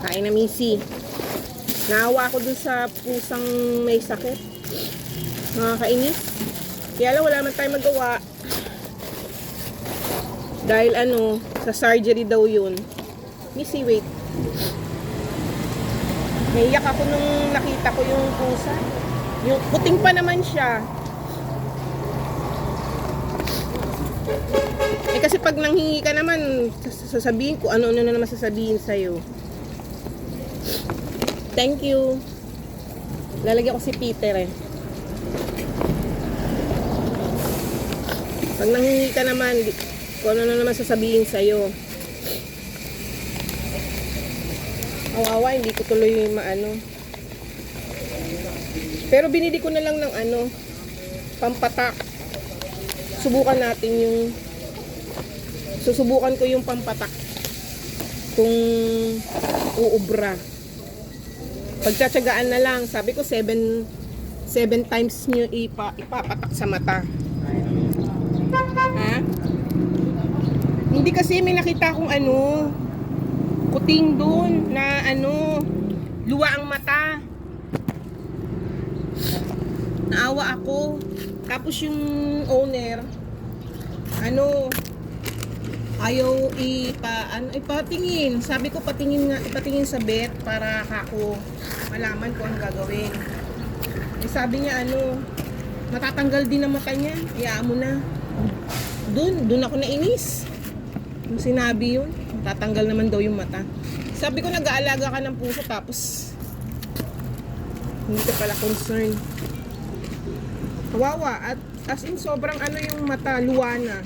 Kain na, Missy. Naawa ako dun sa pusang may sakit. Nakakainis. Kaya lang wala naman tayong magawa. Dahil sa surgery daw yun. Missy, wait. Naiyak ako nung nakita ko yung pusa. Yung puting pa naman siya. Kasi pag nanghingi ka naman, sasabihin ko, ano na naman sasabihin sa'yo. Thank you. Lalagyan ko si Peter eh. Pag nanghingi ka naman, kung ano na naman sasabihin sa'yo. Awawa, hindi ko tuloy maano. Pero binili ko na lang ng pampatak. Susubukan ko yung pampatak kung uubra. Pagtsatsagaan na lang. Sabi ko 7 times nyo ipapatak sa mata. Ha? Hindi kasi may nakita akong kuting doon na luwa ang mata. Naawa ako. Tapos yung owner ayaw ipatingin. Sabi ko ipatingin sa vet para ako malaman ko ang gagawin. Sabi niya matatanggal din ang mata niya. Hayaan mo na. Doon ako nainis. Yung sinabi yun, matatanggal naman daw yung mata. Sabi ko nag-aalaga ka ng puso tapos hindi ka pala concerned. Kawawa. At as in sobrang yung mata, luwa na.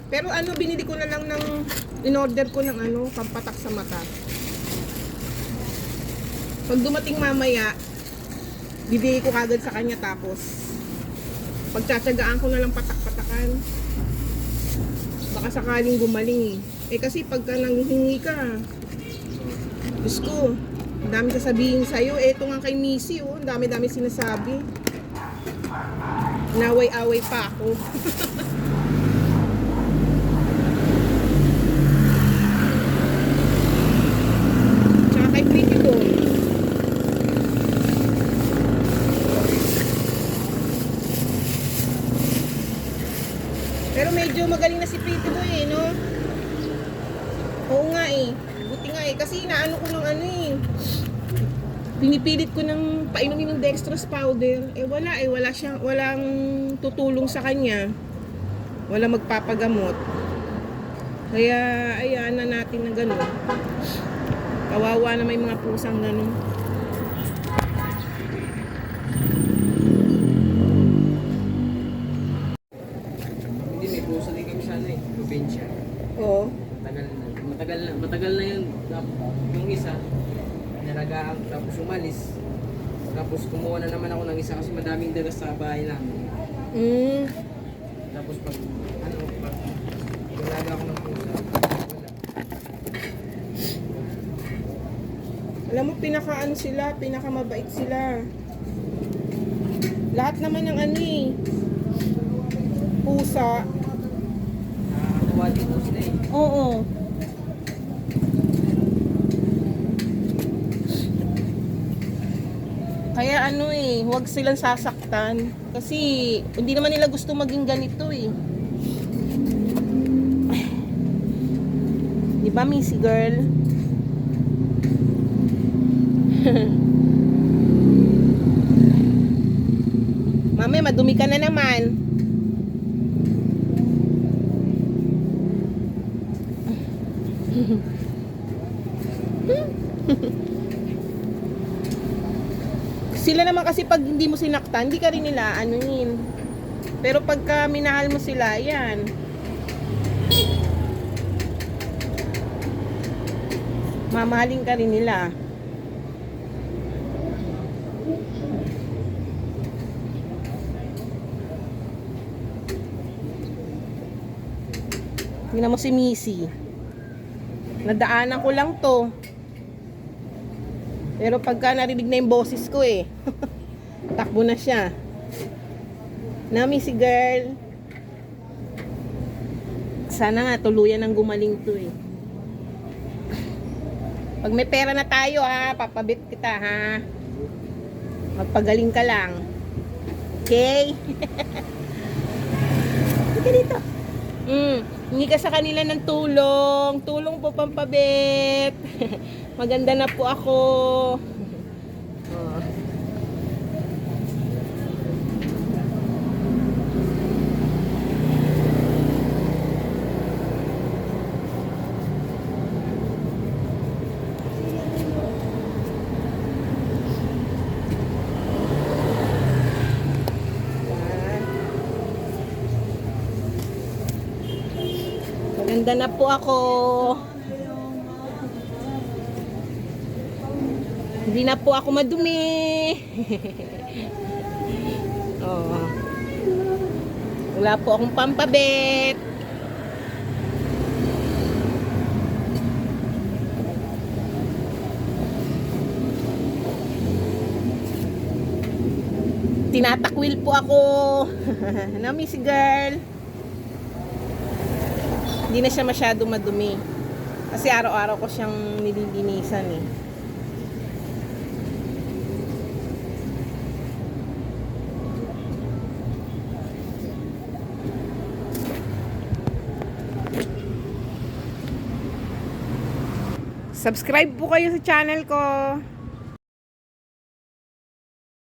Pero binili ko na lang in-order ko ng pampatak sa mata. Pag dumating mamaya, bibigay ko kagad sa kanya tapos pagtsatsagaan ko na lang patak-patakan. Baka sakaling gumaling eh. Kasi pagka nanghihingi ka, Diyos ko, ang dami sasabihin sa'yo. Eto nga kay Missy, ang dami-dami sinasabi. Naway-away pa ako. Pero medyo magaling na si Pretty Boy no? Oo nga buti nga kasi inaano ko ng pinipilit ko ng painumin ng dextrose powder. Walang tutulong sa kanya. Wala magpapagamot. Kaya ayan na natin na gano'n. Kawawa na may mga pusang gano'n. Probinsya. Oo. Matagal na yun. Yung isa, nalagaan, tapos umalis. Tapos kumuha na naman ako ng isa kasi madaming dagas sa bahay namin. Tapos pag nalaga ako ng pusa, wala. Alam mo, pinakamabait sila. Lahat naman ng pusa. Nakakatuwa dito sila eh. Oo. Kaya huwag silang sasaktan. Kasi hindi naman nila gusto maging ganito eh. Di ba, Missy girl? Mami, madumi ka na naman. Sila naman kasi pag hindi mo sinaktan, hindi ka rin nila Pero pagka minahal mo sila, yan. Mamahalin ka rin nila. Tingnan mo si Missy. Nadaanan ko lang to. Pero pagka narinig na yung boses ko takbo na siya. Na Missy girl. Sana nga tuluyan ng gumaling to Pag may pera na tayo ha, papabit kita ha. Magpagaling ka lang. Okay? Hindi dito. Hindi ka sa kanila ng tulong. Tulong po pampabit. Maganda na po ako. Oh. Maganda na po ako. Hindi na po ako madumi. Oh. Wala po akong pampabit. Tinatakwil po ako. Nami si girl. Hindi na siya masyado madumi. Kasi araw-araw ko siyang nililinisan eh. Subscribe po kayo sa channel ko.